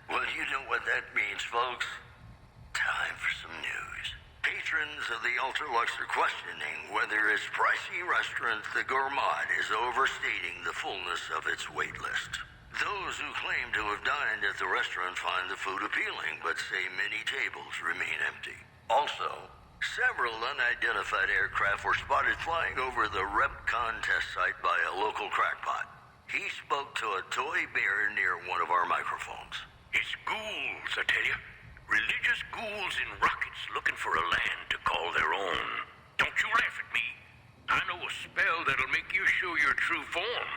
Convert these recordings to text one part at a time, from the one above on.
Well, you know what that means, folks. Time for some news. Patrons of the Ultralux are questioning whether its pricey restaurant, the Gourmand, is overstating the fullness of its wait list. Those who claim to have dined at the restaurant find the food appealing, but say many tables remain empty. Also, several unidentified aircraft were spotted flying over the RepCon test site by a local crackpot. He spoke to a toy bear near one of our microphones. It's ghouls, I tell you. Religious ghouls in rockets looking for a land to call their own. Don't you laugh at me. I know a spell that'll make you show your true form.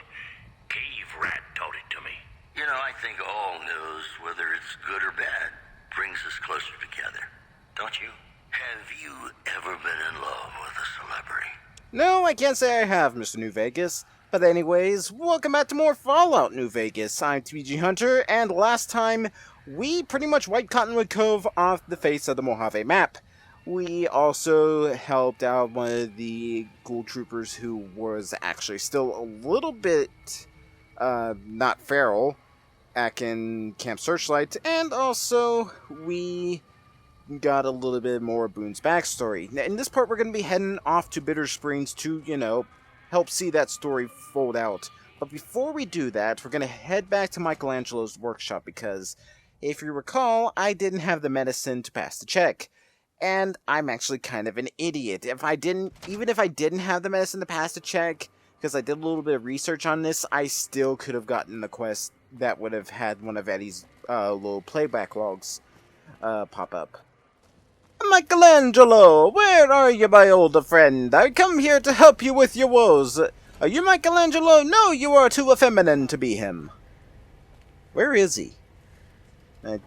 Cave Rat taught it to me. You know, I think all news, whether it's good or bad, brings us closer together. Don't you? Have you ever been in love with a celebrity? No, I can't say I have, Mr. New Vegas. But anyways, welcome back to more Fallout New Vegas. I'm TBGhunter, and last time, we pretty much wiped Cottonwood Cove off the face of the Mojave map. We also helped out one of the ghoul troopers who was actually still a little bit, not feral, back in Camp Searchlight, and also we got a little bit more of Boone's backstory. Now, in this part, we're going to be heading off to Bitter Springs to, help see that story fold out. But before we do that, we're going to head back to Michelangelo's workshop because, if you recall, I didn't have the medicine to pass the check. And I'm actually kind of an idiot. Even if I didn't have the medicine to pass the check, because I did a little bit of research on this, I still could have gotten the quest that would have had one of Eddie's little playback logs pop up. Michelangelo, where are you, my old friend? I come here to help you with your woes. Are you Michelangelo? No, you are too effeminate to be him. Where is he? I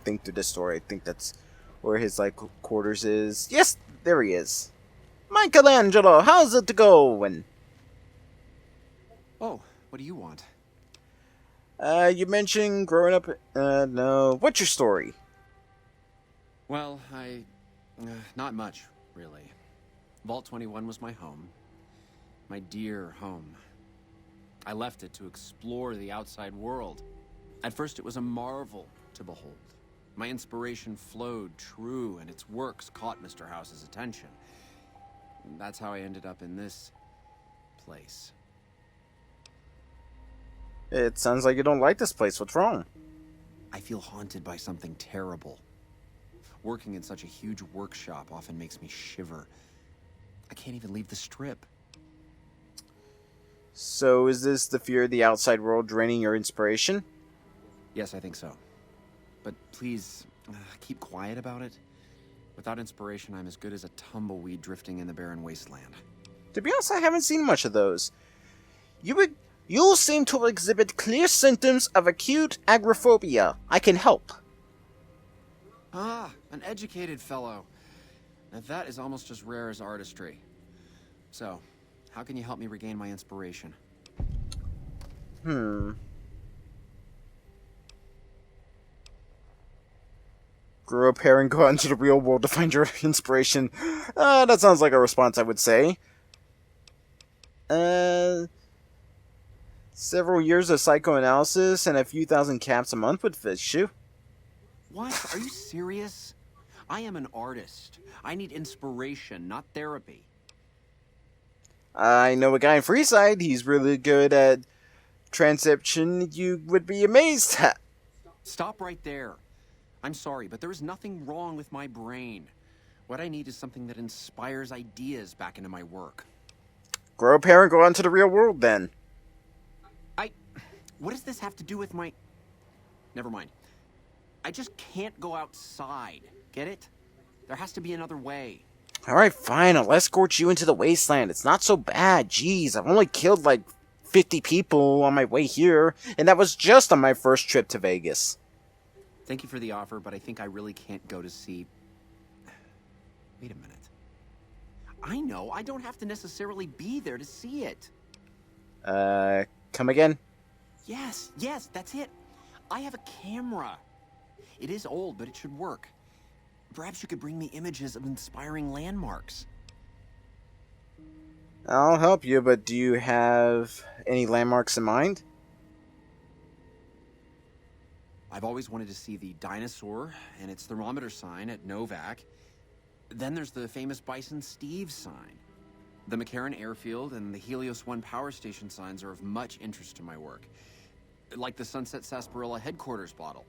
think through this story, I think that's where his, quarters is. Yes, there he is. Michelangelo, how's it going? Oh, what do you want? You mentioned growing up, no. What's your story? Well, not much, really. Vault 21 was my home. My dear home. I left it to explore the outside world. At first, it was a marvel to behold. My inspiration flowed true, and its works caught Mr. House's attention. That's how I ended up in this place. It sounds like you don't like this place. What's wrong? I feel haunted by something terrible. Working in such a huge workshop often makes me shiver. I can't even leave the strip. So is this the fear of the outside world draining your inspiration? Yes, I think so. But please, keep quiet about it. Without inspiration, I'm as good as a tumbleweed drifting in the barren wasteland. To be honest, I haven't seen much of those. You seem to exhibit clear symptoms of acute agoraphobia. I can help. Ah, an educated fellow. Now that is almost as rare as artistry. So, how can you help me regain my inspiration? Grow up here and go out into the real world to find your inspiration. That sounds like a response I would say. Several years of psychoanalysis and a few thousand caps a month would fit you. What? Are you serious? I am an artist. I need inspiration, not therapy. I know a guy in Freeside. He's really good at transception. You would be amazed at. Stop right there. I'm sorry, but there is nothing wrong with my brain. What I need is something that inspires ideas back into my work. Grow up here and go out into the real world, then. What does this have to do with my... Never mind. I just can't go outside. Get it? There has to be another way. Alright, fine. I'll escort you into the wasteland. It's not so bad. Jeez, I've only killed 50 people on my way here. And that was just on my first trip to Vegas. Thank you for the offer, but I think I really can't go to see... Wait a minute. I know. I don't have to necessarily be there to see it. Come again? Yes, that's it. I have a camera. It is old, but it should work. Perhaps you could bring me images of inspiring landmarks. I'll help you, but do you have any landmarks in mind? I've always wanted to see the dinosaur and its thermometer sign at Novak. Then there's the famous Bison Steve sign. The McCarran Airfield and the Helios 1 power station signs are of much interest to my work. Like the Sunset Sarsaparilla headquarters bottle.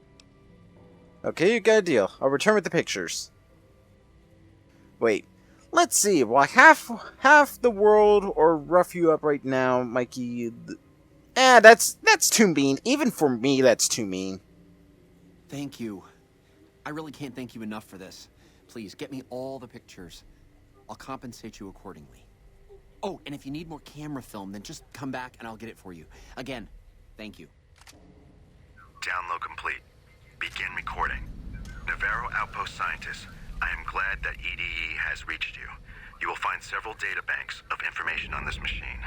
Okay, you got a deal. I'll return with the pictures. Wait, let's see. Well, half the world, or rough you up right now, Mikey. That's too mean. Even for me, that's too mean. Thank you. I really can't thank you enough for this. Please, get me all the pictures. I'll compensate you accordingly. Oh, and if you need more camera film, then just come back and I'll get it for you. Again, thank you. Download complete. Begin recording. Navarro Outpost Scientists, I am glad that EDE has reached you. You will find several data banks of information on this machine.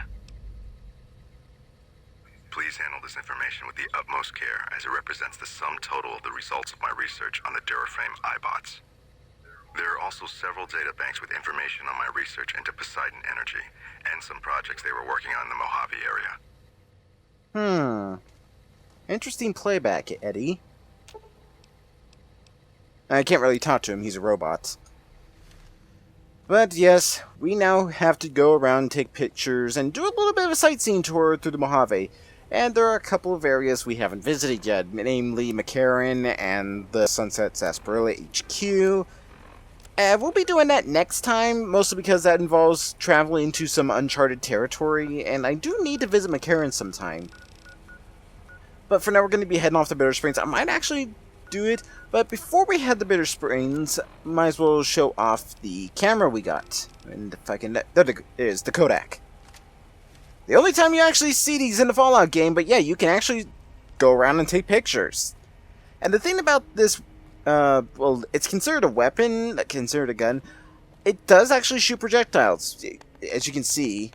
Please handle this information with the utmost care, as it represents the sum total of the results of my research on the Duraframe iBots. There are also several data banks with information on my research into Poseidon Energy, and some projects they were working on in the Mojave area. Interesting playback, Eddie. I can't really talk to him, he's a robot. But yes, we now have to go around and take pictures and do a little bit of a sightseeing tour through the Mojave. And there are a couple of areas we haven't visited yet, namely McCarran and the Sunset Sarsaparilla HQ. We'll be doing that next time, mostly because that involves traveling to some uncharted territory, and I do need to visit McCarran sometime. But for now, we're going to be heading off to Bitter Springs. I might actually do it, but before we head to Bitter Springs, might as well show off the camera we got. And if I can, there it is, the Kodak. The only time you actually see these in the Fallout game, but yeah, you can actually go around and take pictures. And the thing about this, well, it's considered a weapon, considered a gun. It does actually shoot projectiles, as you can see.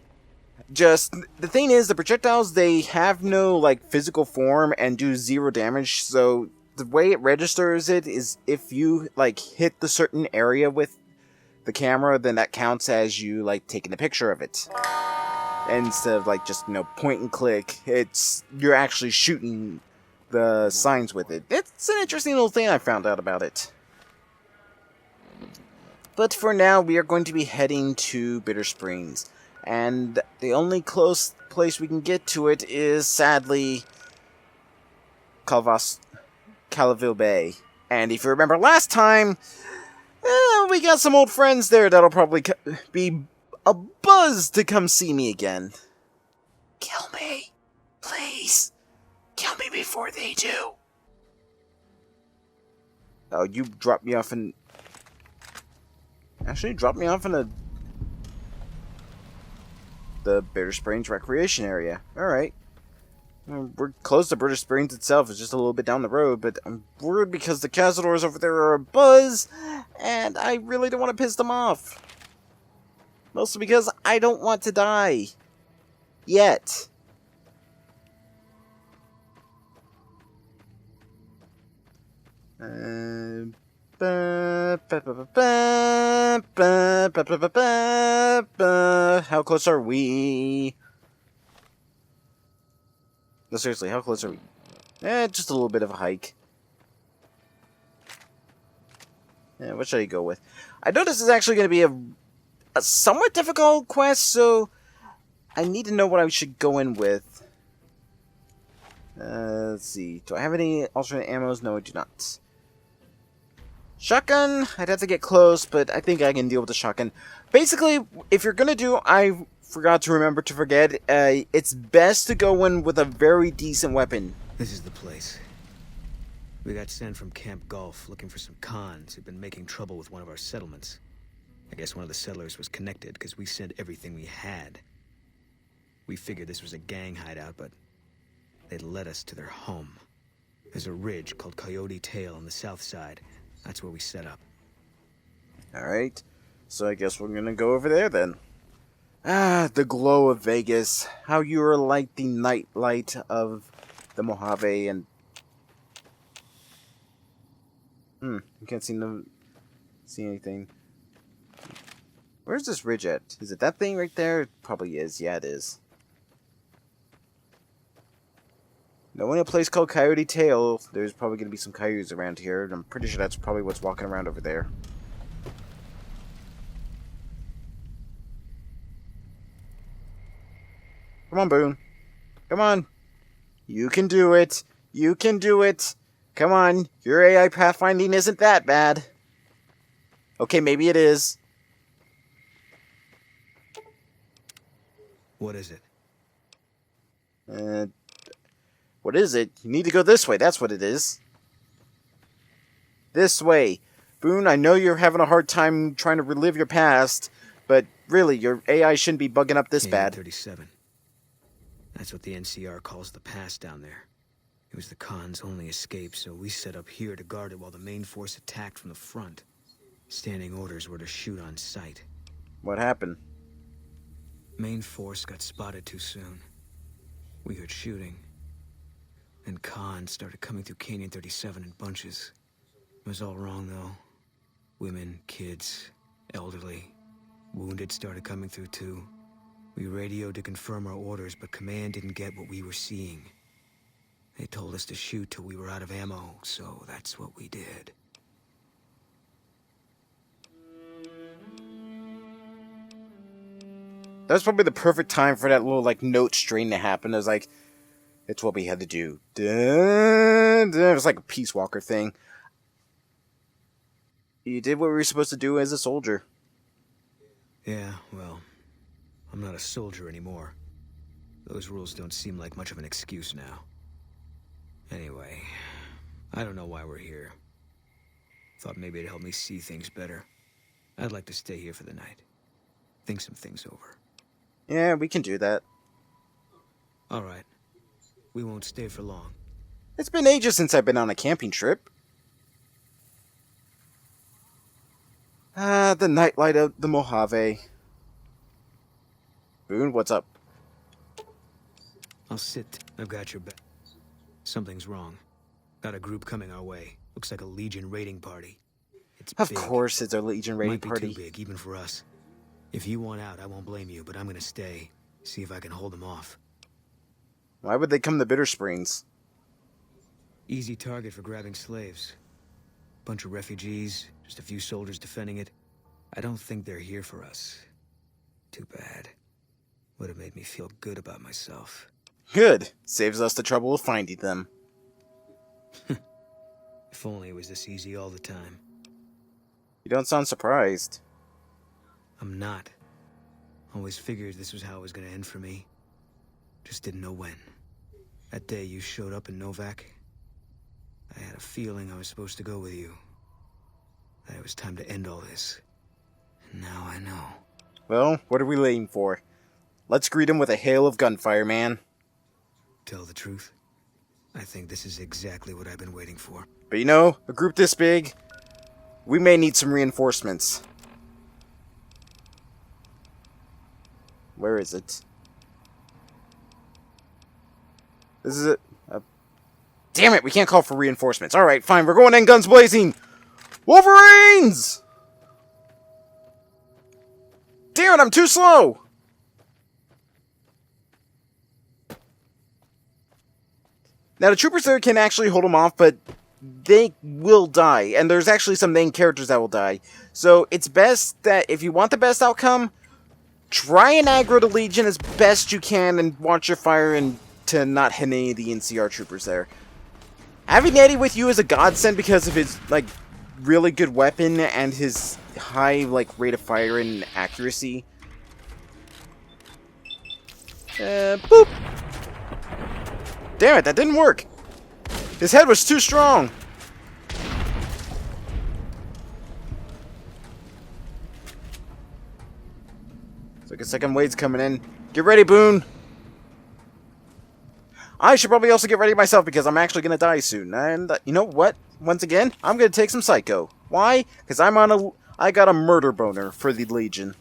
Just, the thing is, the projectiles, they have no, like, physical form and do 0 damage, so the way it registers it is if you, like, hit the certain area with the camera, then that counts as you, like, taking a picture of it. And instead of, like, just, point and click, you're actually shooting the signs with it. It's an interesting little thing I found out about it. But for now, we are going to be heading to Bitter Springs. And the only close place we can get to it is, sadly, Calaville Bay. And if you remember last time, we got some old friends there that'll probably be a buzz to come see me again. Kill me. Please. Kill me before they do. Oh, you dropped me off in... Actually, dropped me off in the Bitter Springs Recreation Area. Alright. We're close to Bitter Springs itself. It's just a little bit down the road, but I'm worried because the Cazadors over there are a buzz, and I really don't want to piss them off. Mostly because I don't want to die. Yet. How close are we? No, seriously, how close are we? Just a little bit of a hike. What should I go with? I know this is actually going to be a somewhat difficult quest, so I need to know what I should go in with. Let's see. Do I have any alternate ammos? No, I do not. Shotgun, I'd have to get close, but I think I can deal with the shotgun. Basically, if you're going to do, I forgot to remember to forget, it's best to go in with a very decent weapon. This is the place. We got sent from Camp Gulf looking for some cons who've been making trouble with one of our settlements. I guess one of the settlers was connected because we sent everything we had. We figured this was a gang hideout, but they'd led us to their home. There's a ridge called Coyote Tail on the south side. That's where we set up. Alright, so I guess we're gonna go over there then. Ah, the glow of Vegas. How you are like the night light of the Mojave and... I can't see anything. Where's this ridge at? Is it that thing right there? It probably is. Yeah, it is. Knowing a place called Coyote Tail, there's probably going to be some coyotes around here. I'm pretty sure that's probably what's walking around over there. Come on, Boone. Come on. You can do it. You can do it. Come on. Your AI pathfinding isn't that bad. Okay, maybe it is. What is it? What is it? You need to go this way. That's what it is. This way. Boone, I know you're having a hard time trying to relive your past, but really, your AI shouldn't be bugging up this bad. 37. That's what the NCR calls the pass down there. It was the Khan's only escape, so we set up here to guard it while the main force attacked from the front. Standing orders were to shoot on sight. What happened? Main force got spotted too soon. We heard shooting. And Khan started coming through Canyon 37 in bunches. It was all wrong, though. Women, kids, elderly. Wounded started coming through, too. We radioed to confirm our orders, but command didn't get what we were seeing. They told us to shoot till we were out of ammo, so that's what we did. That was probably the perfect time for that little, like, note string to happen. It was like, it's what we had to do. Dun, dun. It was like a Peace Walker thing. You did what we were supposed to do as a soldier. Yeah, well, I'm not a soldier anymore. Those rules don't seem like much of an excuse now. Anyway, I don't know why we're here. Thought maybe it'd help me see things better. I'd like to stay here for the night. Think some things over. Yeah, we can do that. All right. We won't stay for long. It's been ages since I've been on a camping trip. The nightlight of the Mojave. Boone, what's up? I'll sit. I've got your back. Something's wrong. Got a group coming our way. Looks like a Legion raiding party. It's Of big. course it's a Legion raiding Might be party. too big, even for us. If you want out, I won't blame you, but I'm gonna stay. See if I can hold them off. Why would they come to Bitter Springs? Easy target for grabbing slaves. Bunch of refugees, just a few soldiers defending it. I don't think they're here for us. Too bad. Would have made me feel good about myself. Good. Saves us the trouble of finding them. If only it was this easy all the time. You don't sound surprised. I'm not. Always figured this was how it was gonna end for me. Just didn't know when. That day you showed up in Novak, I had a feeling I was supposed to go with you. That it was time to end all this. And now I know. Well, what are we waiting for? Let's greet him with a hail of gunfire, man. Tell the truth, I think this is exactly what I've been waiting for. But you know, a group this big, we may need some reinforcements. Where is it? This is it. Damn it, we can't call for reinforcements. Alright, fine, we're going in guns blazing! Wolverines! Damn it, I'm too slow! Now, the troopers there can actually hold them off, but they will die. And there's actually some main characters that will die. So, it's best that if you want the best outcome, try and aggro the Legion as best you can and watch your fire and to not hit any of the NCR troopers there. Having Eddie with you is a godsend because of his, like, really good weapon and his high, like, rate of fire and accuracy. Boop! Damn it, that didn't work! His head was too strong! Looks like a second wave's coming in. Get ready, Boone! I should probably also get ready myself because I'm actually gonna die soon. And you know what? Once again, I'm gonna take some psycho. Why? Because I got a murder boner for the Legion.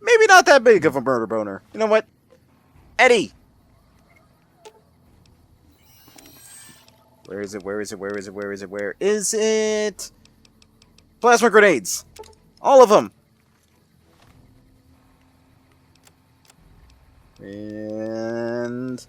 Maybe not that big of a murder boner. You know what? Eddie! Where is it? Where is it? Where is it? Where is it? Where is it? Plasma grenades! All of them! And and...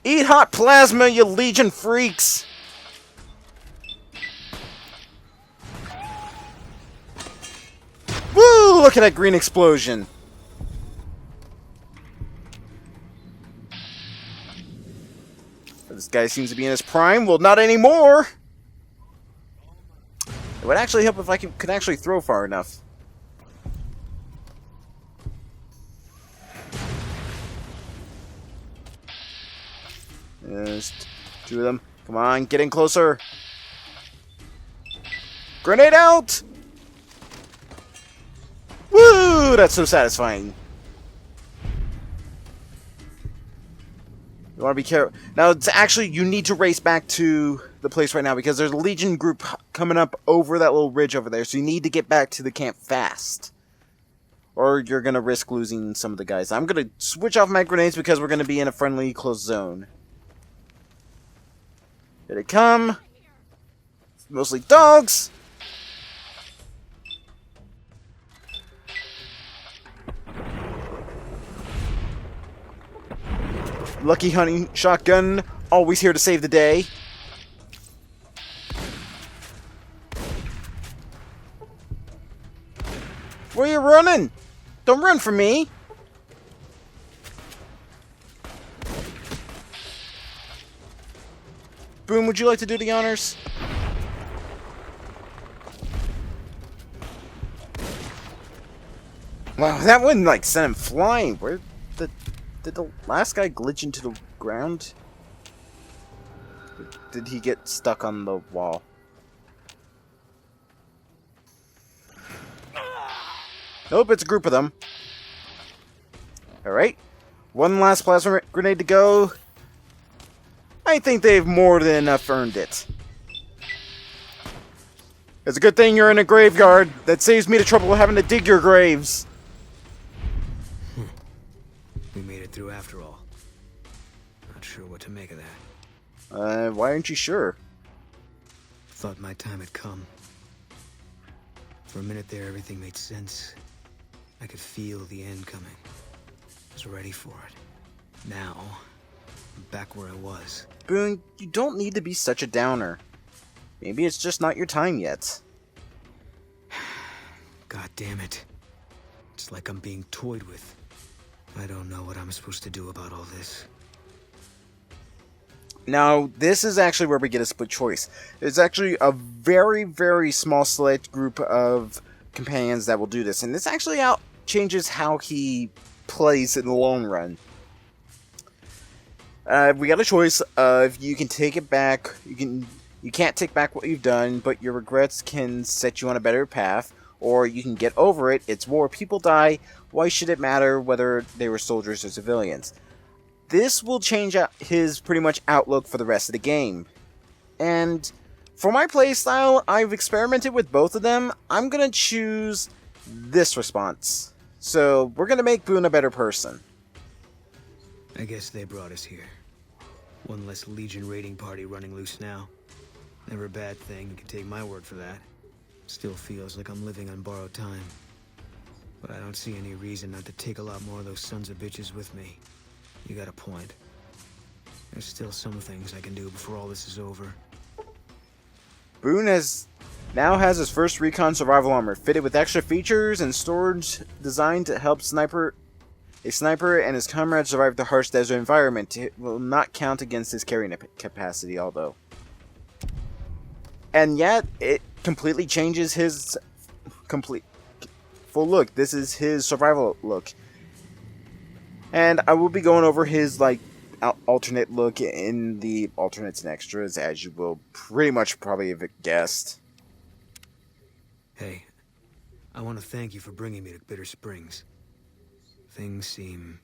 Eat hot plasma, you Legion freaks! Woo! Look at that green explosion! This guy seems to be in his prime. Well, not anymore! It would actually help if I could actually throw far enough. Just 2 of them. Come on, get in closer. Grenade out! Woo! That's so satisfying. You want to be careful. Now, it's actually, you need to race back to the place right now because there's a Legion group coming up over that little ridge over there. So you need to get back to the camp fast. Or you're going to risk losing some of the guys. I'm going to switch off my grenades because we're going to be in a friendly close zone. Here they come. Mostly dogs. Lucky hunting shotgun, always here to save the day. Where are you running? Don't run from me. Boone, would you like to do the honors? Wow, that wouldn't like send him flying. Where did the last guy glitch into the ground? Did he get stuck on the wall? Nope, it's a group of them. Alright. One last plasma grenade to go. I think they've more than enough earned it. It's a good thing you're in a graveyard. That saves me the trouble of having to dig your graves. We made it through after all. Not sure what to make of that. Why aren't you sure? Thought my time had come. For a minute there, everything made sense. I could feel the end coming. I was ready for it. Now, I'm back where I was. Boone, you don't need to be such a downer. Maybe it's just not your time yet. God damn it. It's like I'm being toyed with. I don't know what I'm supposed to do about all this. Now, this is actually where we get a split choice. There's actually a very, very small select group of companions that will do this. And this actually changes how he plays in the long run. We got a choice of you can take it back. You can't take back what you've done, but your regrets can set you on a better path. Or you can get over it. It's war. People die. Why should it matter whether they were soldiers or civilians? This will change his pretty much outlook for the rest of the game. And for my playstyle, I've experimented with both of them. I'm going to choose this response. So we're going to make Boone a better person. I guess they brought us here. One less Legion raiding party running loose now. Never a bad thing, you can take my word for that. Still feels like I'm living on borrowed time. But I don't see any reason not to take a lot more of those sons of bitches with me. You got a point. There's still some things I can do before all this is over. Boone now has his first recon survival armor, fitted with extra features and storage designed to help a sniper and his comrades survive the harsh desert environment. It will not count against his carrying capacity, although. And yet, it completely changes his full look. This is his survival look. And I will be going over his, alternate look in the alternates and extras, as you will pretty much probably have guessed. Hey, I want to thank you for bringing me to Bitter Springs. Things seem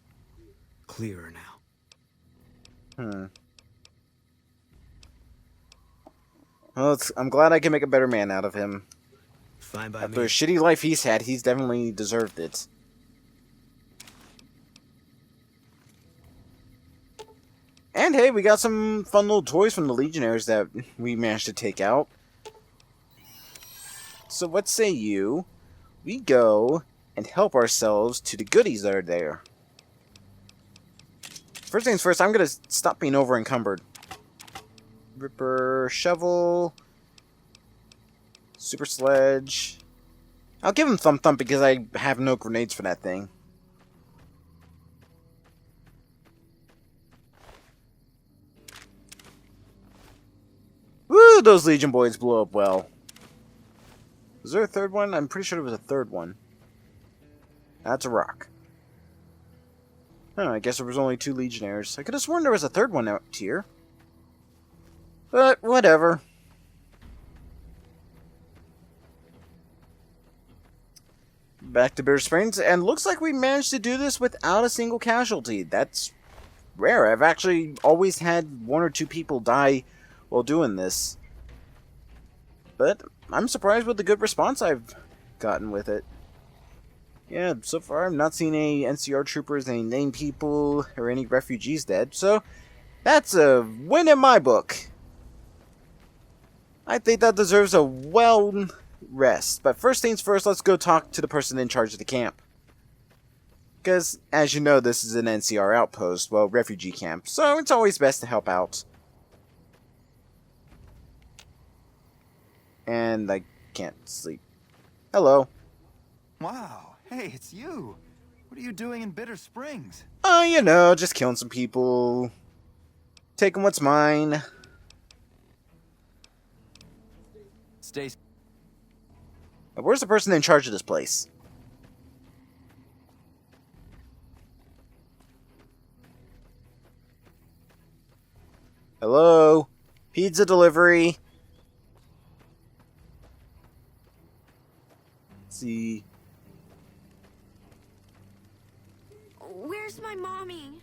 clearer now. Well, I'm glad I can make a better man out of him. Fine by After me. a shitty life he's had, he's definitely deserved it. And hey, we got some fun little toys from the Legionnaires that we managed to take out. So what say you, we go and help ourselves to the goodies that are there. First things first, I'm going to stop being over encumbered. Ripper, shovel, super sledge. I'll give him thump thump because I have no grenades for that thing. Woo, those Legion boys blew up well. Was there a third one? I'm pretty sure there was a third one. That's a rock. Oh, I guess there was only 2 Legionnaires. I could have sworn there was a third one out here. But, whatever. Back to Bitter Springs, and looks like we managed to do this without a single casualty. That's rare. I've actually always had 1 or 2 people die while doing this. But I'm surprised with the good response I've gotten with it. Yeah, so far I've not seen any NCR troopers, any named people, or any refugees dead, so that's a win in my book. I think that deserves a well rest, but first things first, let's go talk to the person in charge of the camp. Because, as you know, this is an NCR outpost, well, refugee camp, so it's always best to help out. And I can't sleep. Hello. Wow, hey, it's you. What are you doing in Bitter Springs? Oh, you know, just killing some people. Taking what's mine. Stacy. Where's the person in charge of this place? Hello? Pizza delivery. Let's see. Where's my mommy?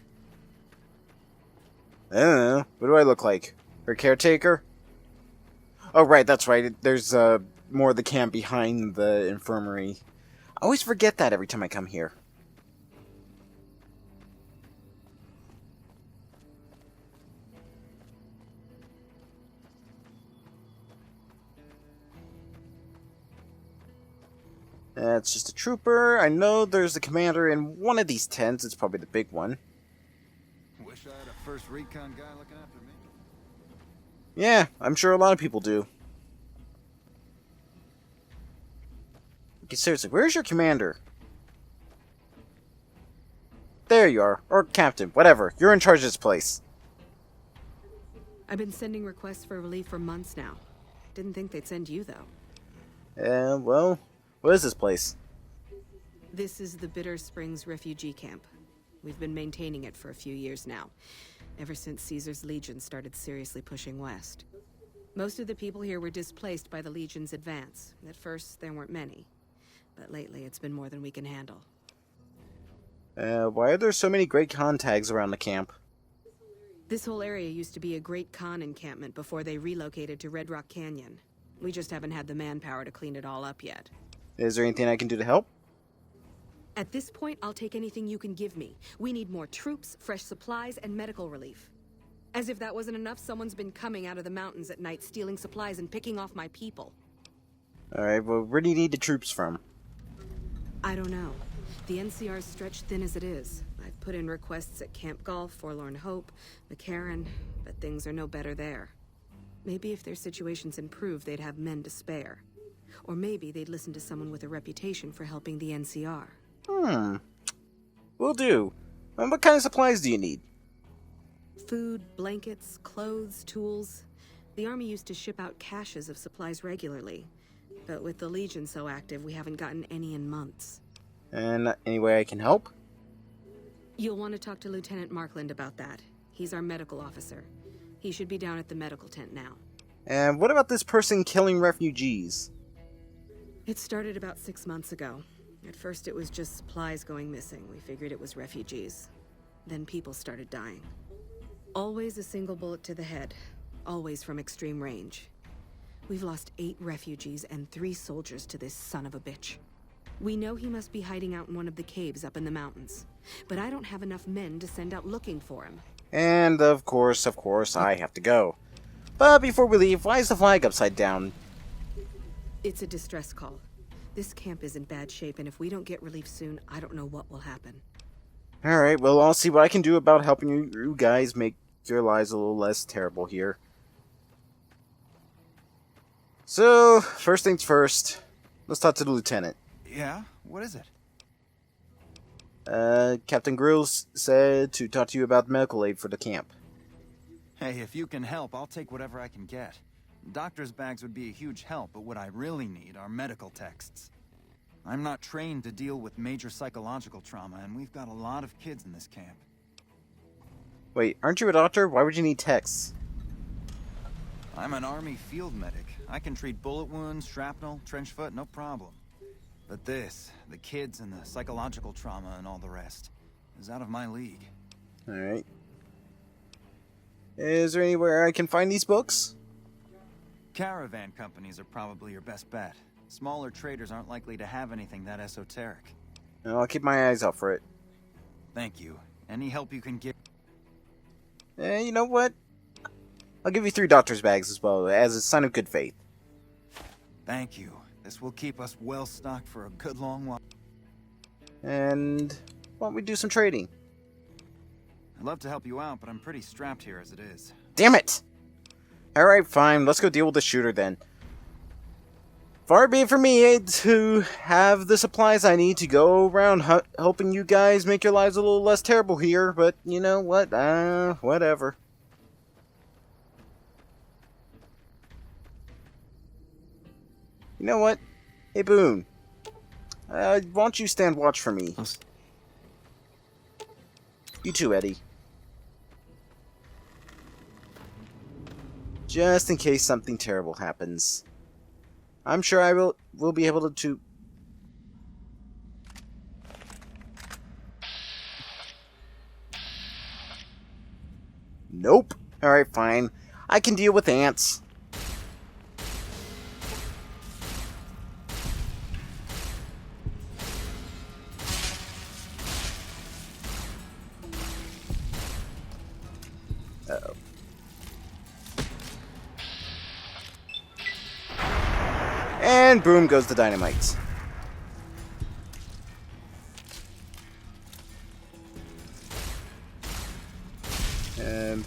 I don't know. What do I look like? Her caretaker? Oh, right, that's right. There's more of the camp behind the infirmary. I always forget that every time I come here. That's just a trooper. I know there's a commander in one of these tents. It's probably the big one. Wish I had a first recon guy looking after me. Yeah, I'm sure a lot of people do. Okay, seriously, where's your commander? There you are. Or captain, whatever. You're in charge of this place. I've been sending requests for relief for months now. Didn't think they'd send you, though. Well, what is this place? This is the Bitter Springs refugee camp. We've been maintaining it for a few years now, ever since Caesar's Legion started seriously pushing west. Most of the people here were displaced by the Legion's advance. At first, there weren't many, but lately it's been more than we can handle. Why are there so many Great Khan tags around the camp? This whole area used to be a Great Khan encampment before they relocated to Red Rock Canyon. We just haven't had the manpower to clean it all up yet. Is there anything I can do to help? At this point, I'll take anything you can give me. We need more troops, fresh supplies, and medical relief. As if that wasn't enough, someone's been coming out of the mountains at night, stealing supplies and picking off my people. Alright, well, where do you need the troops from? I don't know. The NCR's stretched thin as it is. I've put in requests at Camp Golf, Forlorn Hope, McCarran, but things are no better there. Maybe if their situations improve, they'd have men to spare. Or maybe they'd listen to someone with a reputation for helping the NCR. Will do. And what kind of supplies do you need? Food, blankets, clothes, tools. The Army used to ship out caches of supplies regularly. But with the Legion so active, we haven't gotten any in months. And any way I can help? You'll want to talk to Lieutenant Markland about that. He's our medical officer. He should be down at the medical tent now. And what about this person killing refugees? It started about 6 months ago. At first it was just supplies going missing. We figured it was refugees. Then people started dying. Always a single bullet to the head. Always from extreme range. We've lost 8 refugees and 3 soldiers to this son of a bitch. We know he must be hiding out in one of the caves up in the mountains. But I don't have enough men to send out looking for him. And of course, I have to go. But before we leave, why is the flag upside down? It's a distress call. This camp is in bad shape, and if we don't get relief soon, I don't know what will happen. Alright, well, I'll see what I can do about helping you guys make your lives a little less terrible here. So, first things first, let's talk to the lieutenant. Yeah? What is it? Captain Grills said to talk to you about medical aid for the camp. Hey, if you can help, I'll take whatever I can get. Doctor's bags would be a huge help, but what I really need are medical texts. I'm not trained to deal with major psychological trauma, and we've got a lot of kids in this camp. Wait, aren't you a doctor? Why would you need texts? I'm an Army field medic. I can treat bullet wounds, shrapnel, trench foot, no problem. But this, the kids and the psychological trauma and all the rest, is out of my league. Alright. Is there anywhere I can find these books? Caravan companies are probably your best bet. Smaller traders aren't likely to have anything that esoteric. I'll keep my eyes out for it. Thank you. Any help you can give... You know what? I'll give you 3 doctor's bags as well, as a sign of good faith. Thank you. This will keep us well stocked for a good long while. And why don't we do some trading? I'd love to help you out, but I'm pretty strapped here as it is. Damn it! Alright, fine. Let's go deal with the shooter then. Far be it from me to have the supplies I need to go around helping you guys make your lives a little less terrible here, but you know what? Whatever. You know what? Hey, Boone. Why don't you stand watch for me? You too, Eddie. Just in case something terrible happens. I'm sure I will be able to... Nope. Alright, fine. I can deal with ants. Uh-oh. And boom goes the dynamite. And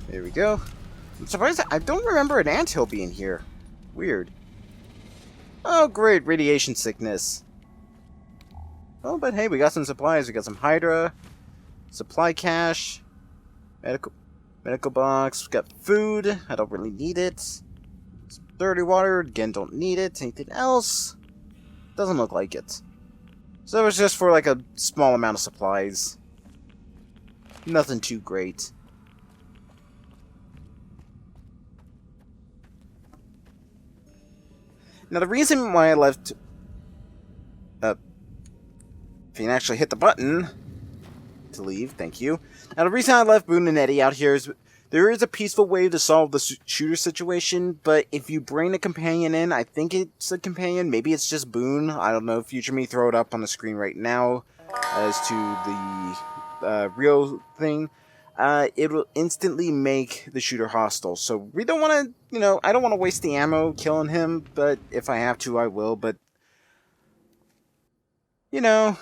there we go. I'm surprised I don't remember an anthill being here. Weird. Oh great, radiation sickness. Oh, but hey, we got some supplies. We got some Hydra, supply cache, medical box. We got food. I don't really need it. Some dirty water. Again, don't need it. Anything else? Doesn't look like it. So it was just for like a small amount of supplies. Nothing too great. Now the reason why I left... if you can actually hit the button to leave, thank you. Now the reason I left Boone and Eddie out here is there is a peaceful way to solve the shooter situation, but if you bring a companion in, I think it's a companion, maybe it's just Boone, I don't know, future me, throw it up on the screen right now as to the real thing. It will instantly make the shooter hostile, so we don't want to, you know, I don't want to waste the ammo killing him, but if I have to, I will, but, you know,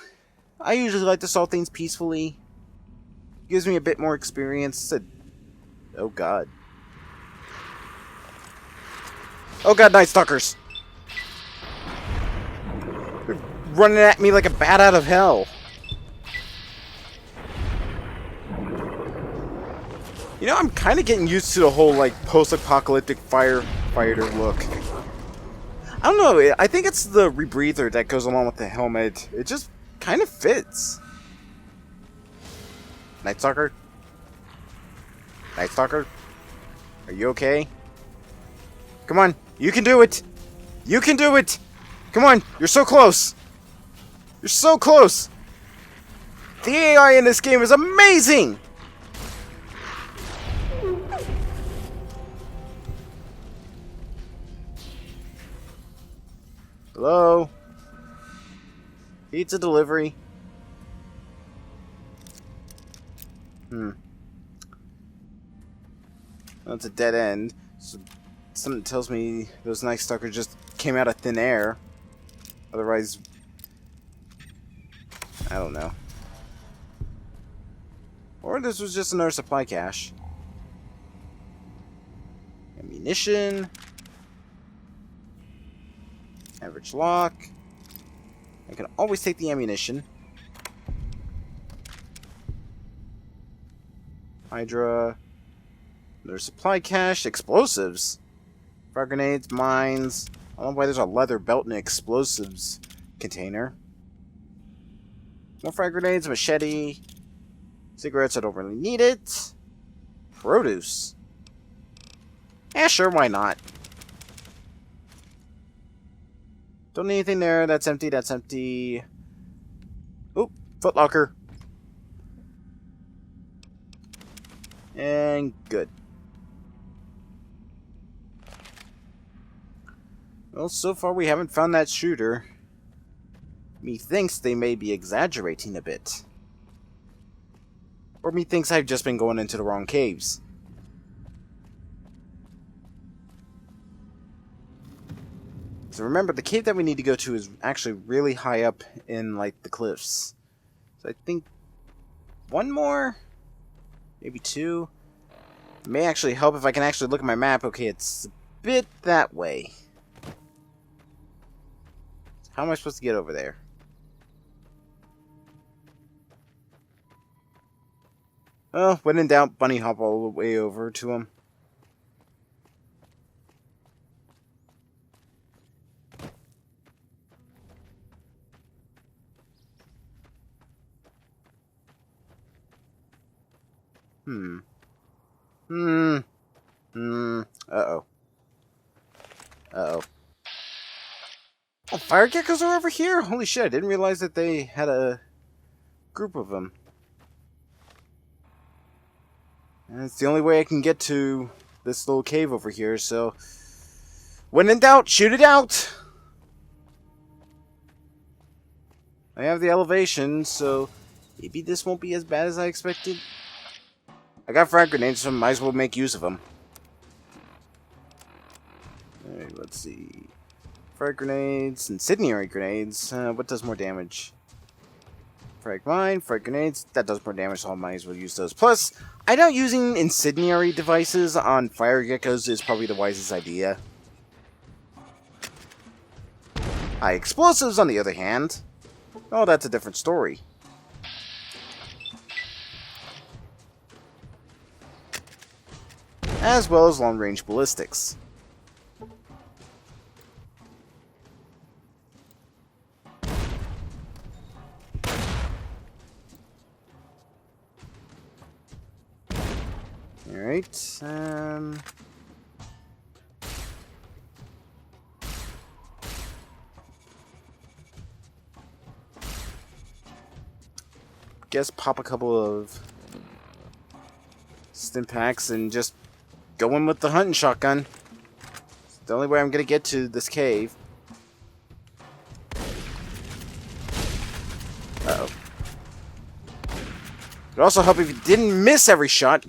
I usually like to solve things peacefully. Gives me a bit more experience. Oh god. Oh god, Night Stalkers! They're running at me like a bat out of hell. You know, I'm kind of getting used to the whole, like, post-apocalyptic firefighter look. I don't know, I think it's the rebreather that goes along with the helmet. It just kind of fits. Night Stalker? Night Stalker? Are you okay? Come on, you can do it! You can do it! Come on, you're so close! You're so close! The AI in this game is amazing! Hello? Pizza delivery. That's a dead end. So something tells me those Night Stalkers just came out of thin air. Otherwise, I don't know. Or this was just another supply cache. Ammunition. Average lock. I can always take the ammunition. Hydra. Another supply cache. Explosives. Fire grenades, mines. I don't know why there's a leather belt in an explosives container. More fire grenades, machete. Cigarettes, I don't really need it. Produce. Yeah, sure, why not? Don't need anything there. That's empty, that's empty. Oop, footlocker. And good. Well, so far we haven't found that shooter. Methinks they may be exaggerating a bit. Or methinks I've just been going into the wrong caves. So remember, the cave that we need to go to is actually really high up in, like, the cliffs. So I think one more? Maybe two? It may actually help if I can actually look at my map. Okay, it's a bit that way. How am I supposed to get over there? Oh, when in doubt, bunny hop all the way over to him. Uh-oh. Uh-oh. Oh, fire geckos are over here? Holy shit, I didn't realize that they had a group of them. And it's the only way I can get to this little cave over here, so... when in doubt, shoot it out! I have the elevation, so maybe this won't be as bad as I expected. I got frag grenades, so I might as well make use of them. Alright, let's see. Frag grenades, incendiary grenades. What does more damage? Frag mine, frag grenades. That does more damage, so I might as well use those. Plus, I know using incendiary devices on fire geckos is probably the wisest idea. High explosives, on the other hand. Oh, that's a different story. As well as long-range ballistics. Alright, guess pop a couple of stim packs and just go in with the hunting shotgun. It's the only way I'm gonna get to this cave. Uh-oh. It'd also help if you didn't miss every shot.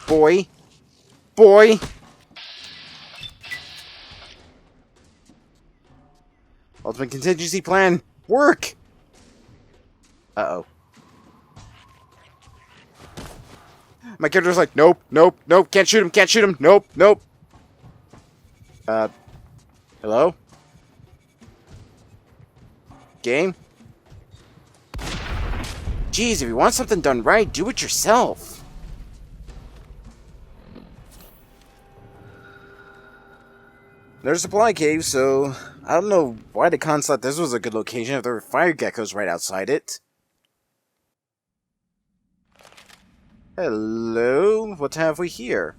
Boy. Boy. Ultimate contingency plan. Work! Uh-oh. My character's like, nope, nope, nope, can't shoot him, nope, nope. Hello? Game? Jeez, if you want something done right, do it yourself. There's a supply cave, so I don't know why the con thought this was a good location if there were fire geckos right outside it. Hello? What have we here?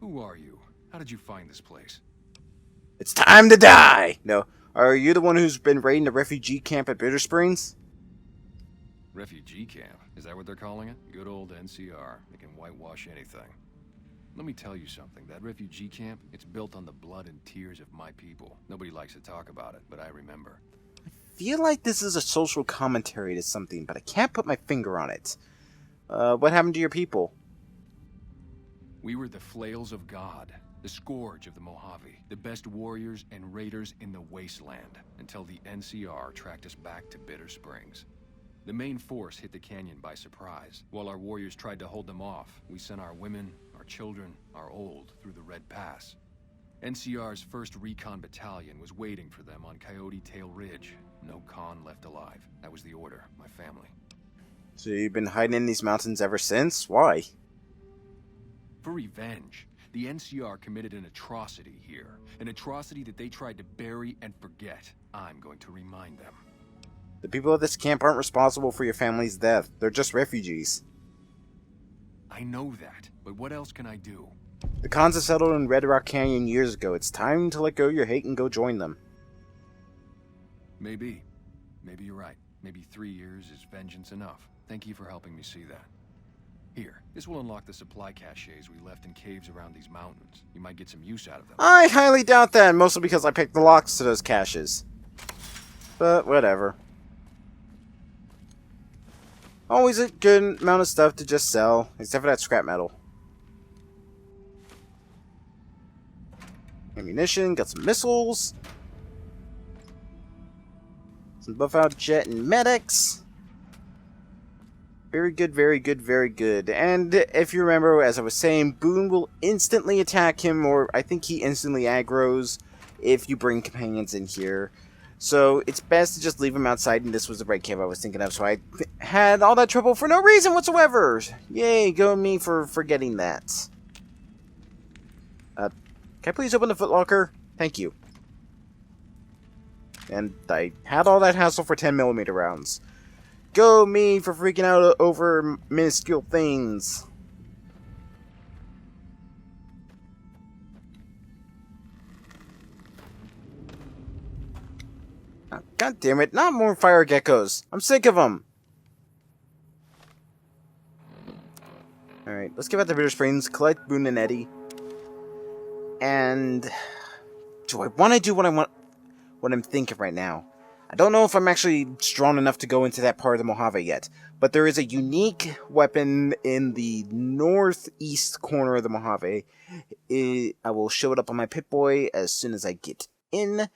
Who are you? How did you find this place? It's time to die! No. Are you the one who's been raiding the refugee camp at Bitter Springs? Refugee camp? Is that what they're calling it? Good old NCR. They can whitewash anything. Let me tell you something. That refugee camp, it's built on the blood and tears of my people. Nobody likes to talk about it, but I remember. I feel like this is a social commentary to something, but I can't put my finger on it. What happened to your people? We were the flails of God, the scourge of the Mojave, the best warriors and raiders in the wasteland, until the NCR tracked us back to Bitter Springs. The main force hit the canyon by surprise. While our warriors tried to hold them off, we sent our women, our children, our old through the Red Pass. NCR's 1st Recon Battalion was waiting for them on Coyote Tail Ridge. No con left alive. That was the order, my family. So you've been hiding in these mountains ever since? Why? For revenge. The NCR committed an atrocity here. An atrocity that they tried to bury and forget. I'm going to remind them. The people of this camp aren't responsible for your family's death. They're just refugees. I know that, but what else can I do? The cons have settled in Red Rock Canyon years ago. It's time to let go of your hate and go join them. Maybe. Maybe you're right. Maybe 3 years is vengeance enough. Thank you for helping me see that. Here, this will unlock the supply caches we left in caves around these mountains. You might get some use out of them. I highly doubt that, mostly because I picked the locks to those caches. But whatever. Always a good amount of stuff to just sell, except for that scrap metal. Ammunition, got some missiles. Some buff-out jet and medics. Very good, very good, very good. And if you remember, as I was saying, Boone will instantly attack him, or I think he instantly aggroes if you bring companions in here. So it's best to just leave him outside, and this was the right cave I was thinking of, so I had all that trouble for no reason whatsoever. Yay, go me for forgetting that. Can I please open the footlocker? Thank you. And I had all that hassle for 10mm rounds. Go me for freaking out over minuscule things. Oh, God damn it, not more fire geckos. I'm sick of them. Alright, let's get back to Bitter Springs, collect Boone and Eddie. And do I want to do what I'm thinking right now? I don't know if I'm actually strong enough to go into that part of the Mojave yet, but there is a unique weapon in the northeast corner of the Mojave. I will show it up on my Pip-Boy as soon as I get in.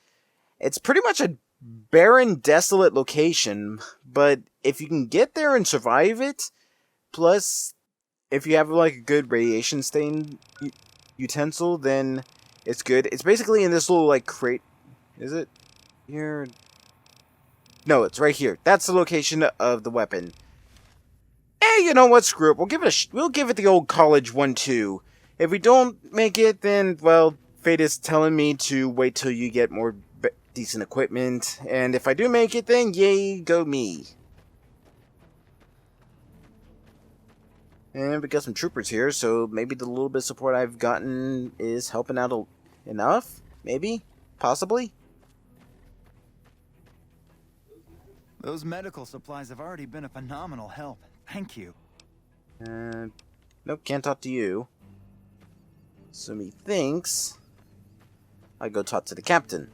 It's pretty much a barren, desolate location, but if you can get there and survive it, plus if you have like a good radiation stain utensil, then it's good. It's basically in this little like crate. Is it here? No, it's right here. That's the location of the weapon. Hey, you know what? Screw it. We'll give it the old college 1-2. If we don't make it, then well, fate is telling me to wait till you get more decent equipment. And if I do make it, then yay, go me. And we got some troopers here, so maybe the little bit of support I've gotten is helping out enough? Maybe? Possibly? Those medical supplies have already been a phenomenal help. Thank you. Nope, can't talk to you. So methinks I go talk to the captain.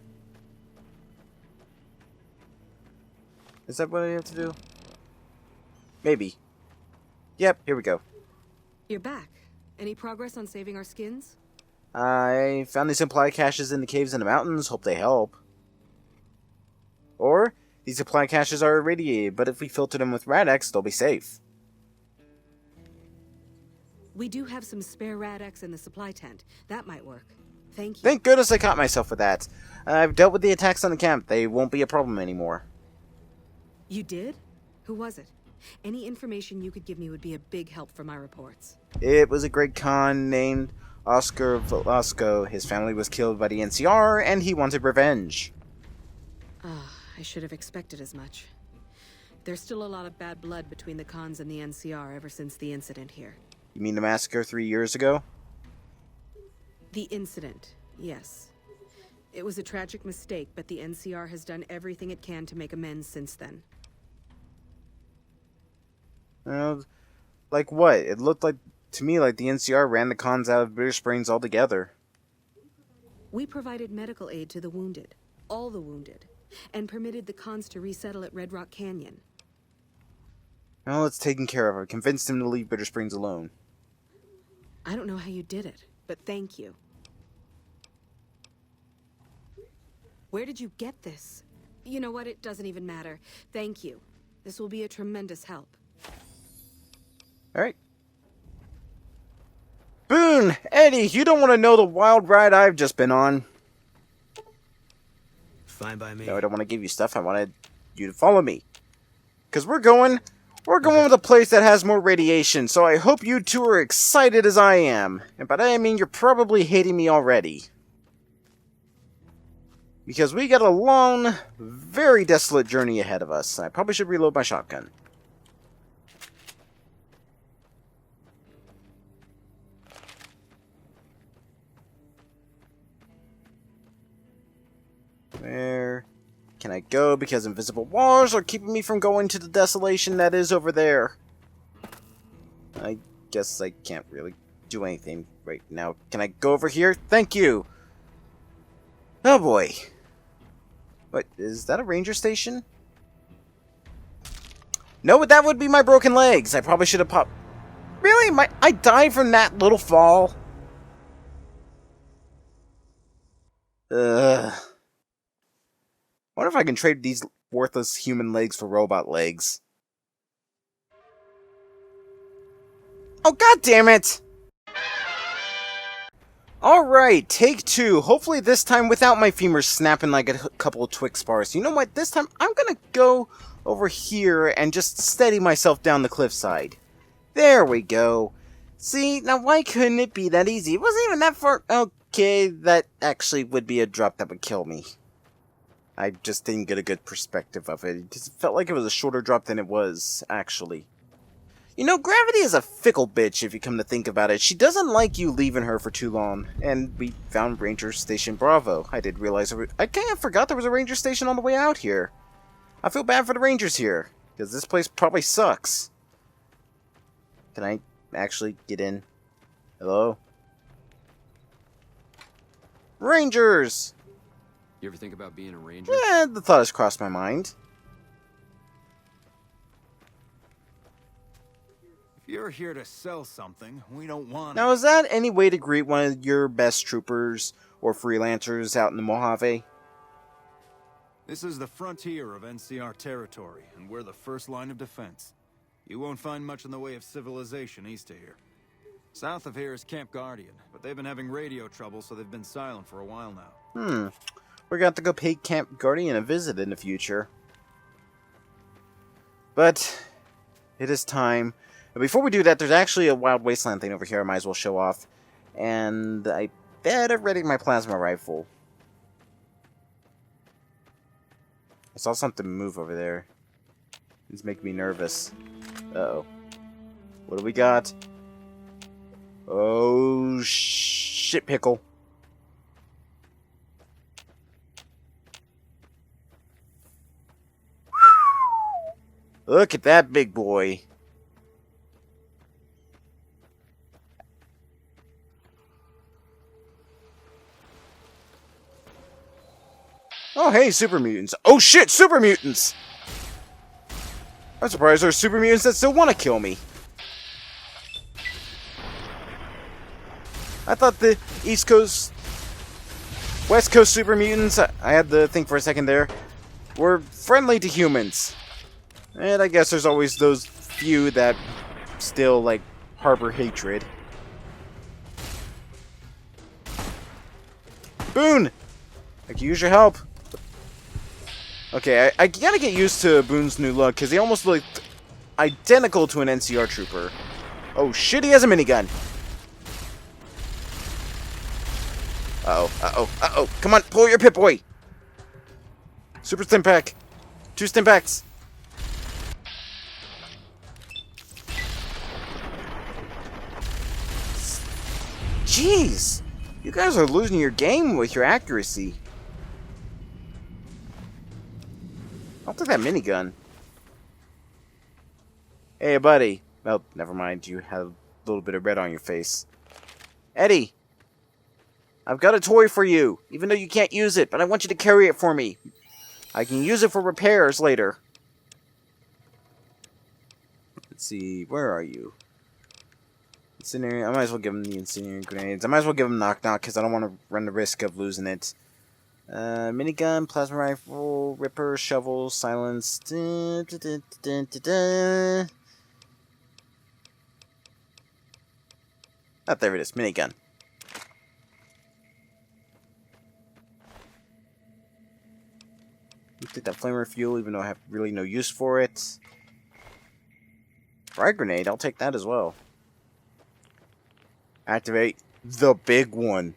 Is that what I have to do? Maybe. Yep, here we go. You're back. Any progress on saving our skins? I found these supply caches in the caves in the mountains. Hope they help. Or these supply caches are irradiated, but if we filter them with Rad-X, they'll be safe. We do have some spare Rad-X in the supply tent. That might work. Thank you. Thank goodness I caught myself with that. I've dealt with the attacks on the camp. They won't be a problem anymore. You did? Who was it? Any information you could give me would be a big help for my reports. It was a great con named Oscar Velasco. His family was killed by the NCR, and he wanted revenge. I should have expected as much. There's still a lot of bad blood between the cons and the NCR ever since the incident here. You mean the massacre 3 years ago? The incident, yes. It was a tragic mistake, but the NCR has done everything it can to make amends since then. Like what? It looked like to me like the NCR ran the cons out of Bitter Springs altogether. We provided medical aid to the wounded, all the wounded, and permitted the cons to resettle at Red Rock Canyon. Well, it's taken care of. I convinced him to leave Bitter Springs alone. I don't know how you did it, but thank you. Where did you get this? You know what? It doesn't even matter. Thank you. This will be a tremendous help. Alright. Boone! Eddie, you don't want to know the wild ride I've just been on. Fine by me. No, I don't want to give you stuff. I wanted you to follow me. Because we're going with a place that has more radiation, so I hope you two are excited as I am. And by that I mean you're probably hating me already. Because we got a long, very desolate journey ahead of us. I probably should reload my shotgun. Where can I go? Because invisible walls are keeping me from going to the desolation that is over there. I guess I can't really do anything right now. Can I go over here? Thank you! Oh boy. What, is that a ranger station? No, but that would be my broken legs. I probably should have popped... Really? I died from that little fall? Ugh. I wonder if I can trade these worthless human legs for robot legs. Oh, god damn it! Alright, take two. Hopefully this time without my femurs snapping like a couple of Twix bars. You know what? This time I'm gonna go over here and just steady myself down the cliffside. There we go. See, now why couldn't it be that easy? It wasn't even that far... Okay, that actually would be a drop that would kill me. I just didn't get a good perspective of it. It just felt like it was a shorter drop than it was, actually. You know, Gravity is a fickle bitch if you come to think about it. She doesn't like you leaving her for too long. And we found Ranger Station Bravo. I did realize... I kind of forgot there was a Ranger Station on the way out here. I feel bad for the Rangers here, because this place probably sucks. Can I actually get in? Hello? Rangers! You ever think about being a ranger? The thought has crossed my mind. If you're here to sell something, we don't want Now, it. is that any way to greet one of your best troopers or freelancers out in the Mojave? This is the frontier of NCR territory, and we're the first line of defense. You won't find much in the way of civilization east of here. South of here is Camp Guardian, but they've been having radio trouble, so they've been silent for a while now. We're going to have to go pay Camp Guardian a visit in the future. But it is time. But before we do that, there's actually a wild wasteland thing over here I might as well show off. And I better ready my plasma rifle. I saw something move over there. It's making me nervous. Uh-oh. What do we got? Oh, shit pickle. Look at that big boy. Oh, hey, super mutants. Oh, shit, super mutants! I'm surprised there's super mutants that still want to kill me. I thought the East Coast... West Coast super mutants, I had to think for a second there, were friendly to humans. And I guess there's always those few that still, like, harbor hatred. Boone! I can use your help. Okay, I gotta get used to Boone's new look, because he almost looked identical to an NCR trooper. Oh shit, he has a minigun! Uh-oh, uh-oh, uh-oh. Come on, pull your Pip-Boy! Super stim pack. 2 stim packs. Jeez! You guys are losing your game with your accuracy. I'll take that minigun. Hey, buddy. Oh, never mind. You have a little bit of red on your face. Eddie! I've got a toy for you, even though you can't use it, but I want you to carry it for me. I can use it for repairs later. Let's see, where are you? Incendiary, I might as well give him the incendiary grenades. I might as well give him knock-knock, because I don't want to run the risk of losing it. Minigun, plasma rifle, ripper, shovel, silence. Ah, there it is, minigun. Take that flamer fuel, even though I have really no use for it. Frag grenade, I'll take that as well. Activate the big one.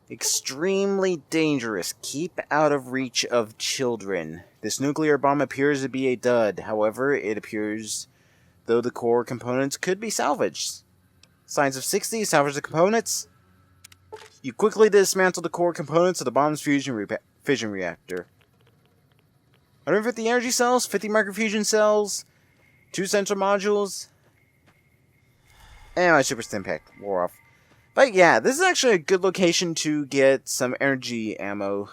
Extremely dangerous. Keep out of reach of children. This nuclear bomb appears to be a dud. However, it appears though the core components could be salvaged. Signs of 60, salvage the components. You quickly dismantle the core components of the bomb's fission reactor. 150 energy cells, 50 microfusion cells, 2 sensor modules, and my super stim pack wore off. But yeah, this is actually a good location to get some energy ammo.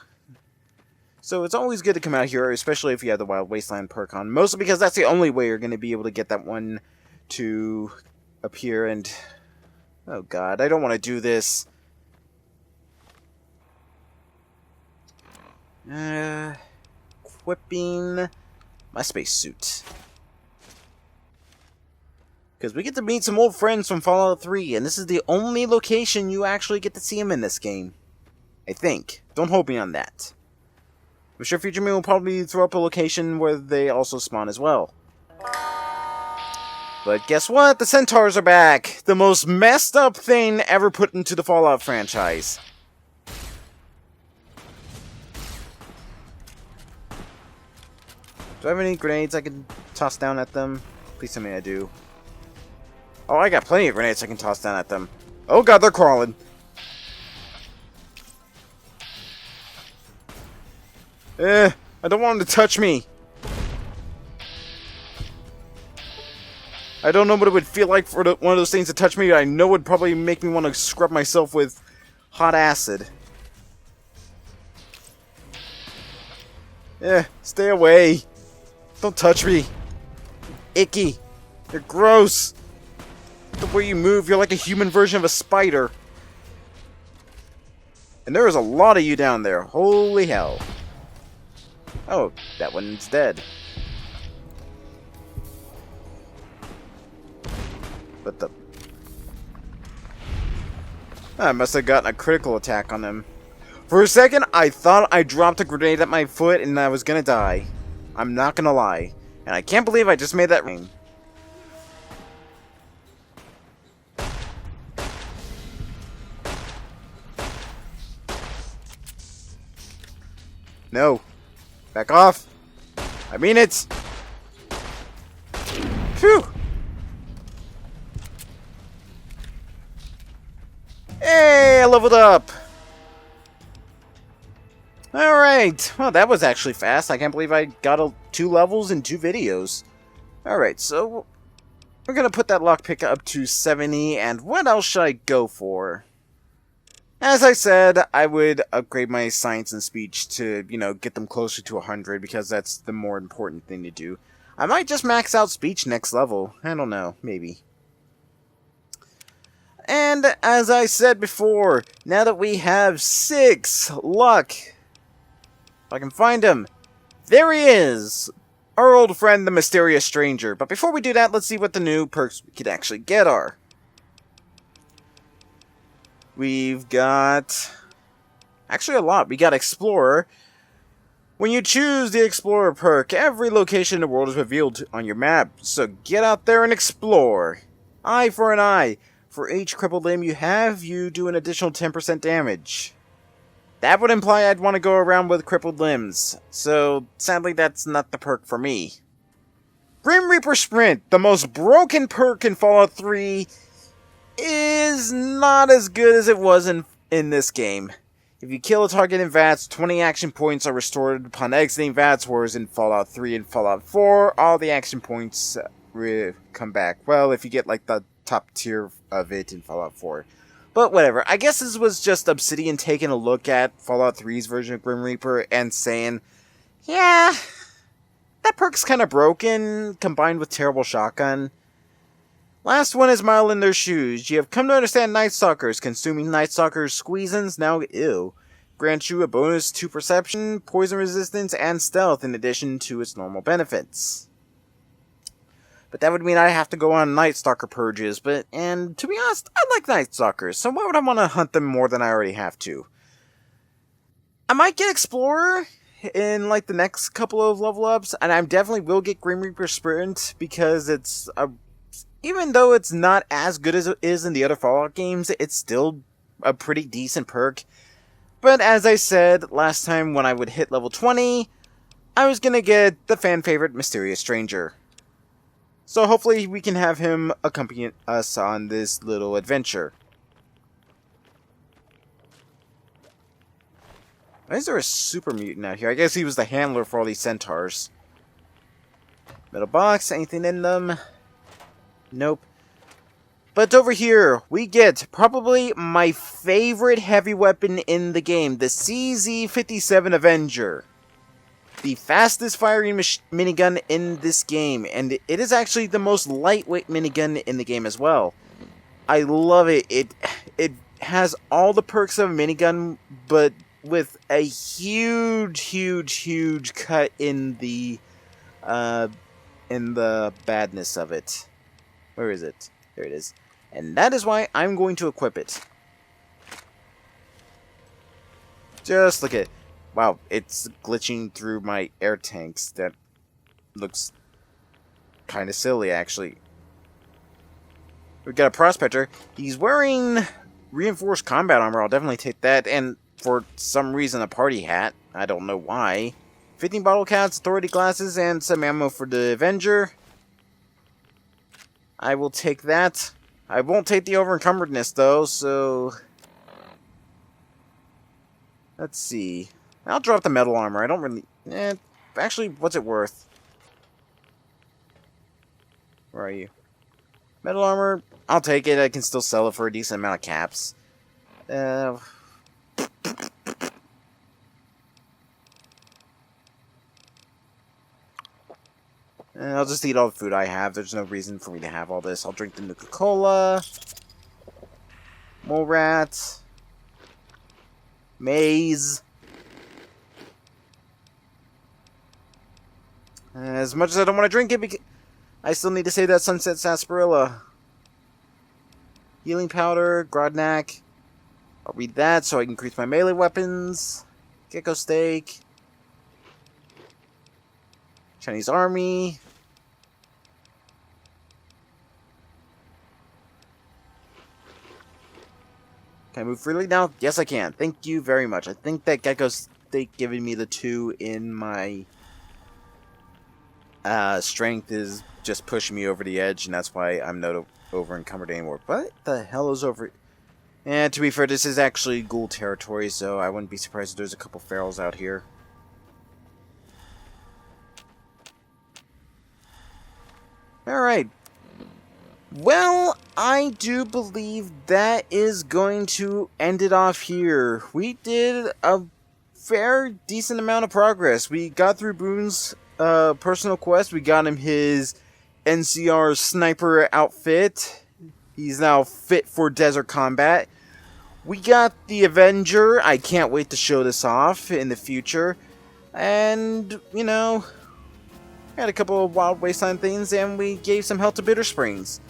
So it's always good to come out here, especially if you have the Wild Wasteland perk on. Mostly because that's the only way you're going to be able to get that one to appear. And oh god, I don't want to do this. Equipping my spacesuit. Because we get to meet some old friends from Fallout 3, and this is the only location you actually get to see them in this game. I think. Don't hold me on that. I'm sure Future Me will probably throw up a location where they also spawn as well. But guess what? The Centaurs are back! The most messed up thing ever put into the Fallout franchise. Do I have any grenades I can toss down at them? Please tell me I do. Oh, I got plenty of grenades I can toss down at them. Oh god, they're crawling. I don't want them to touch me. I don't know what it would feel like for one of those things to touch me. I know it would probably make me want to scrub myself with hot acid. Stay away. Don't touch me. Icky. You're gross. The way you move, you're like a human version of a spider. And there is a lot of you down there. Holy hell. Oh, that one's dead. What the... I must have gotten a critical attack on them. For a second, I thought I dropped a grenade at my foot and I was gonna die. I'm not gonna lie. And I can't believe I just made that ring. No. Back off. I mean it. Phew. Hey, I leveled up. Alright. Well, that was actually fast. I can't believe I got 2 levels in 2 videos. Alright, so we're going to put that lockpick up to 70. And what else should I go for? As I said, I would upgrade my science and speech to, get them closer to 100 because that's the more important thing to do. I might just max out speech next level. I don't know. Maybe. And as I said before, now that we have 6 luck, if I can find him, there he is! Our old friend, the mysterious stranger. But before we do that, let's see what the new perks we can actually get are. We've got... actually a lot. We got Explorer. When you choose the Explorer perk, every location in the world is revealed on your map. So get out there and explore. Eye for an eye. For each crippled limb you have, you do an additional 10% damage. That would imply I'd want to go around with crippled limbs. So, sadly that's not the perk for me. Grim Reaper Sprint, the most broken perk in Fallout 3... is not as good as it was in this game. If you kill a target in VATS, 20 action points are restored upon exiting VATS, whereas in Fallout 3 and Fallout 4, all the action points come back. Well, if you get like the top tier of it in Fallout 4. But whatever, I guess this was just Obsidian taking a look at Fallout 3's version of Grim Reaper and saying, yeah, that perk's kind of broken, combined with Terrible Shotgun. Last one is mile in their shoes. You have come to understand Night Stalkers. Consuming Night Stalkers squeezins now ew. Grants you a bonus to perception, poison resistance, and stealth in addition to its normal benefits. But that would mean I have to go on Night Stalker purges, and to be honest, I like Night Stalkers, so why would I want to hunt them more than I already have to? I might get Explorer in like the next couple of level ups, and I definitely will get Grim Reaper Sprint because it's even though it's not as good as it is in the other Fallout games, it's still a pretty decent perk. But as I said last time when I would hit level 20, I was gonna get the fan favorite Mysterious Stranger. So hopefully we can have him accompany us on this little adventure. Why is there a super mutant out here? I guess he was the handler for all these centaurs. Metal box, anything in them? Nope. But over here, we get probably my favorite heavy weapon in the game, the CZ-57 Avenger. The fastest firing minigun in this game, and it is actually the most lightweight minigun in the game as well. I love it. It has all the perks of a minigun, but with a huge cut in the badness of it. Where is it? There it is. And that is why I'm going to equip it. Just look at it. Wow, it's glitching through my air tanks. That looks kind of silly, actually. We've got a prospector. He's wearing reinforced combat armor. I'll definitely take that. And for some reason, a party hat. I don't know why. 15 bottle caps, authority glasses, and some ammo for the Avenger. I will take that. I won't take the over-encumbredness, though, so... Let's see. I'll drop the metal armor. I don't really... actually, what's it worth? Where are you? Metal armor, I'll take it. I can still sell it for a decent amount of caps. I'll just eat all the food I have. There's no reason for me to have all this. I'll drink the Nuka-Cola. Mole rat. Maize. As much as I don't want to drink it, because I still need to save that Sunset Sarsaparilla. Healing powder, Grodnak. I'll read that so I can increase my melee weapons. Gecko steak. Chinese army. Can I move freely now? Yes, I can. Thank you very much. I think that Gecko steak giving me the 2 in my strength is just pushing me over the edge, and that's why I'm not over encumbered anymore. What the hell is over... And to be fair, this is actually ghoul territory, so I wouldn't be surprised if there's a couple ferals out here. Alright. Well, I do believe that is going to end it off here. We did a fair decent amount of progress. We got through Boone's personal quest. We got him his NCR sniper outfit. He's now fit for desert combat. We got the Avenger. I can't wait to show this off in the future. And, you know, had a couple of wild wasteland things, and we gave some help to Bitter Springs.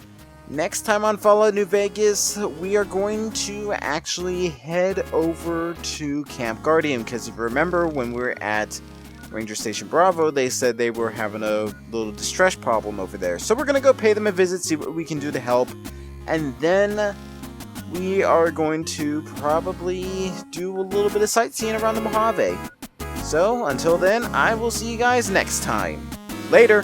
Next time on Fallout New Vegas, we are going to actually head over to Camp Guardian, because if you remember when we were at Ranger Station Bravo, they said they were having a little distress problem over there. So we're going to go pay them a visit, see what we can do to help, and then we are going to probably do a little bit of sightseeing around the Mojave. So, until then, I will see you guys next time. Later!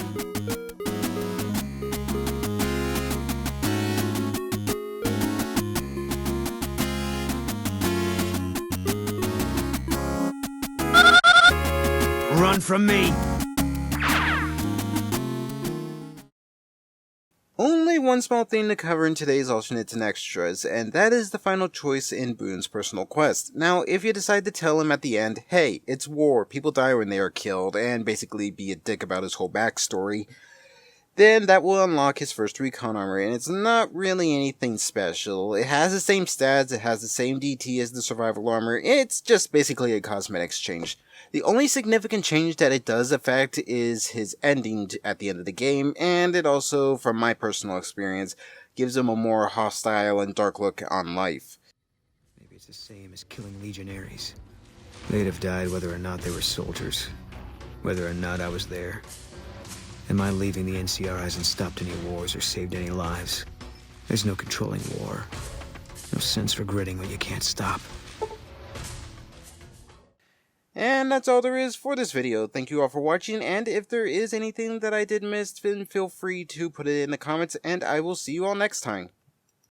Run from me! Only one small thing to cover in today's Alternates and Extras, and that is the final choice in Boone's personal quest. Now, if you decide to tell him at the end, hey, it's war, people die when they are killed, and basically be a dick about his whole backstory, then that will unlock his first recon armor, and it's not really anything special. It has the same stats, it has the same DT as the survival armor, it's just basically a cosmetics change. The only significant change that it does affect is his ending at the end of the game, and it also, from my personal experience, gives him a more hostile and dark look on life. Maybe it's the same as killing legionaries. They'd have died whether or not they were soldiers, whether or not I was there. And my leaving the NCR hasn't stopped any wars or saved any lives. There's no controlling war. No sense regretting what you can't stop. And that's all there is for this video. Thank you all for watching, and if there is anything that I did miss, then feel free to put it in the comments, and I will see you all next time.